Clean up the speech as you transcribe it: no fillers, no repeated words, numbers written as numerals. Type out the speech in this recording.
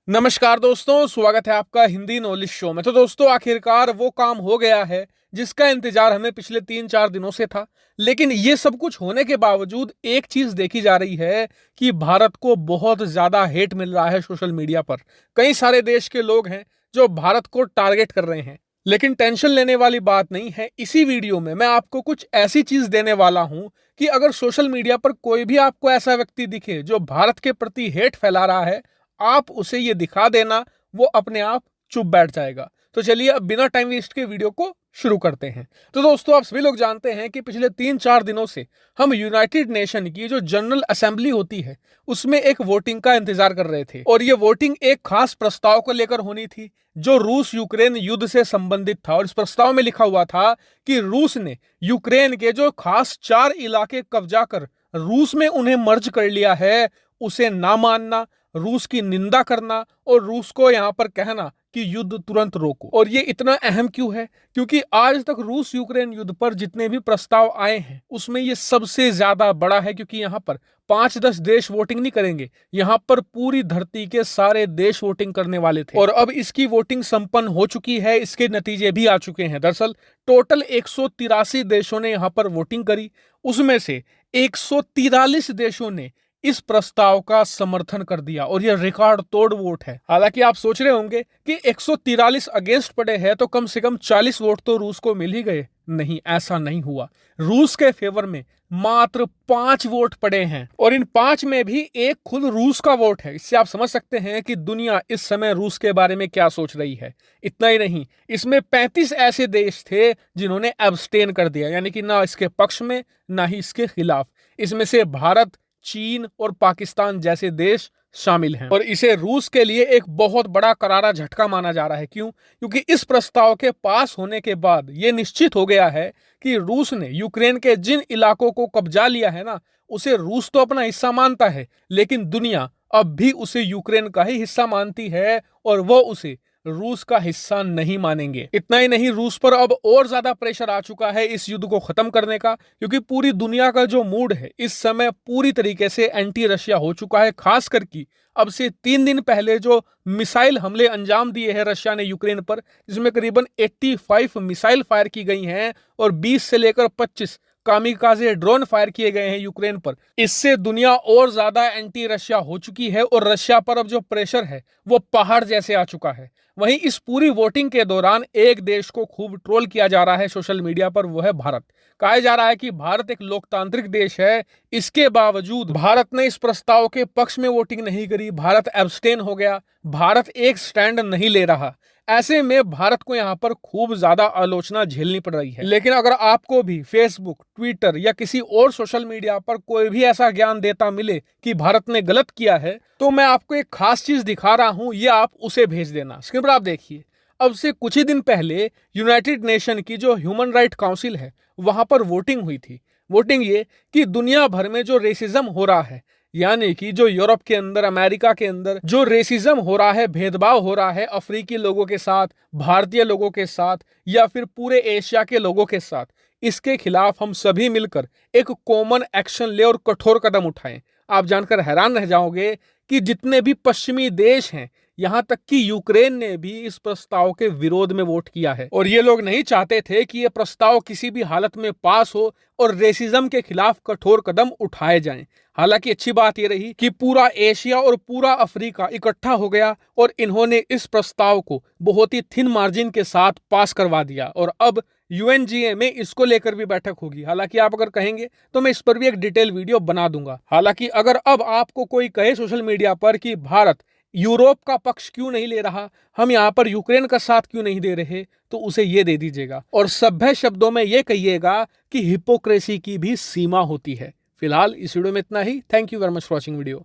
नमस्कार दोस्तों, स्वागत है आपका हिंदी नॉलेज शो में। तो दोस्तों, आखिरकार वो काम हो गया है जिसका इंतजार हमें पिछले 3-4 दिनों से था। लेकिन ये सब कुछ होने के बावजूद एक चीज देखी जा रही है कि भारत को बहुत ज्यादा हेट मिल रहा है सोशल मीडिया पर। कई सारे देश के लोग हैं जो भारत को टारगेट कर रहे हैं। लेकिन टेंशन लेने वाली बात नहीं है। इसी वीडियो में मैं आपको कुछ ऐसी चीज देने वाला हूं कि अगर सोशल मीडिया पर कोई भी आपको ऐसा व्यक्ति दिखे जो भारत के प्रति हेट फैला रहा है, आप उसे ये दिखा देना, वो अपने आप चुप बैठ जाएगा। तो चलिए अब बिना टाइम वेस्ट के वीडियो को शुरू करते हैं। तो दोस्तों, आप सभी लोग जानते हैं कि पिछले 3-4 दिनों से हम यूनाइटेड नेशन की जो जनरल असेंबली होती है उसमें एक वोटिंग का इंतजार कर रहे थे। और ये वोटिंग एक खास प्रस्ताव को लेकर होनी थी जो रूस यूक्रेन युद्ध से संबंधित था। और इस प्रस्ताव में लिखा हुआ था कि रूस ने यूक्रेन के जो खास 4 इलाके कब्जा कर रूस में उन्हें मर्ज कर लिया है, उसे ना मानना, रूस की निंदा करना और रूस को यहां पर कहना कि युद्ध तुरंत रोको। और ये इतना अहम क्यों है? क्योंकि आज तक रूस यूक्रेन युद्ध पर जितने भी प्रस्ताव आए हैं उसमें ये सबसे ज्यादा बड़ा है, क्योंकि यहां पर 5-10 देश वोटिंग नहीं करेंगे, यहां पर पूरी धरती के सारे देश वोटिंग करने वाले थे। और अब इसकी वोटिंग संपन्न हो चुकी है, इसके नतीजे भी आ चुके हैं। दरअसल टोटल 183 देशों ने यहां पर वोटिंग करी। उसमें से 143 देशों ने इस प्रस्ताव का समर्थन कर दिया और यह रिकॉर्ड तोड़ वोट है। हालांकि आप सोच रहे होंगे कि 143 अगेंस्ट पड़े हैं तो कम से कम 40 वोट तो रूस को मिल ही गए। नहीं, ऐसा नहीं हुआ। रूस के फेवर में मात्र 5 वोट पड़े हैं और इन 5 में भी एक खुद रूस का वोट है। इससे आप समझ सकते हैं कि दुनिया इस समय रूस के बारे में क्या सोच रही है। इतना ही नहीं, इसमें 35 ऐसे देश थे जिन्होंने एब्सटेन कर दिया, यानी कि ना इसके पक्ष में ना ही इसके खिलाफ। इसमें से भारत, चीन और पाकिस्तान जैसे देश शामिल हैं। और इसे रूस के लिए एक बहुत बड़ा करारा झटका माना जा रहा है। क्यों? क्योंकि इस प्रस्ताव के पास होने के बाद यह निश्चित हो गया है कि रूस ने यूक्रेन के जिन इलाकों को कब्जा लिया है ना, उसे रूस तो अपना हिस्सा मानता है, लेकिन दुनिया अब भी उसे यूक्रेन का ही हिस्सा मानती है और वो उसे रूस का हिस्सा नहीं मानेंगे। इतना ही नहीं, रूस पर अब और ज्यादा प्रेशर आ चुका है इस युद्ध को खत्म करने का, क्योंकि पूरी दुनिया का जो मूड है इस समय पूरी तरीके से एंटी रशिया हो चुका है। खास करके अब से 3 दिन पहले जो मिसाइल हमले अंजाम दिए हैं रशिया ने यूक्रेन पर, जिसमें करीबन 85 मिसाइल फायर की गई हैं और 20 से लेकर 25 कामिकाजे ड्रोन फायर किए गए हैं यूक्रेन पर। इससे दुनिया और ज्यादा एंटी रशिया हो चुकी है और रशिया पर अब जो प्रेशर है वो पहाड़ जैसे आ चुका है। वहीं इस पूरी वोटिंग के दौरान एक देश को खूब ट्रोल किया जा रहा है सोशल मीडिया पर, वो है भारत। कहा जा रहा है कि भारत एक लोकतांत्रिक देश है, इसके बावजूद भारत ने इस प्रस्ताव के पक्ष में वोटिंग नहीं करी, भारत एब्सटेन हो गया, भारत एक स्टैंड नहीं ले रहा। ऐसे में भारत को यहाँ पर खूब ज्यादा आलोचना झेलनी पड़ रही है। लेकिन अगर आपको भी फेसबुक, ट्विटर या किसी और सोशल मीडिया पर कोई भी ऐसा ज्ञान देता मिले कि भारत ने गलत किया है, तो मैं आपको एक खास चीज दिखा रहा हूं, ये आप उसे भेज देना। स्क्रीन पर आप देखिए, अब से कुछ ही दिन पहले यूनाइटेड नेशन की जो ह्यूमन राइट काउंसिल है वहां पर वोटिंग हुई थी। वोटिंग ये कि दुनिया भर में जो रेसिज्म हो रहा है, यानी कि जो यूरोप के अंदर, अमेरिका के अंदर जो रेसिज्म हो रहा है, भेदभाव हो रहा है अफ्रीकी लोगों के साथ, भारतीय लोगों के साथ या फिर पूरे एशिया के लोगों के साथ, इसके खिलाफ हम सभी मिलकर एक कॉमन एक्शन ले और कठोर कदम उठाएं। आप जानकर हैरान रह जाओगे कि जितने भी पश्चिमी देश हैं, यहां तक कि यूक्रेन ने भी इस प्रस्ताव के विरोध में वोट किया है। और ये लोग नहीं चाहते थे कि यह प्रस्ताव किसी भी हालत में पास हो और रेसिज्म के खिलाफ कठोर कदम उठाए जाएं। हालांकि अच्छी बात यह रही कि पूरा एशिया और पूरा अफ्रीका इकट्ठा हो गया और इन्होंने इस प्रस्ताव को बहुत ही थिन मार्जिन के साथ पास करवा दिया। और अब यूएनजीए में इसको लेकर भी बैठक होगी। हालांकि आप अगर कहेंगे तो मैं इस पर भी एक डिटेल वीडियो बना दूंगा। हालांकि अगर अब आपको कोई कहे सोशल मीडिया पर कि भारत यूरोप का पक्ष क्यों नहीं ले रहा, हम यहाँ पर यूक्रेन का साथ क्यों नहीं दे रहे, तो उसे ये दे दीजिएगा और सभ्य शब्दों में ये कहिएगा कि हिपोक्रेसी की भी सीमा होती है। फिलहाल इस वीडियो में इतना ही। Thank you very much for watching video.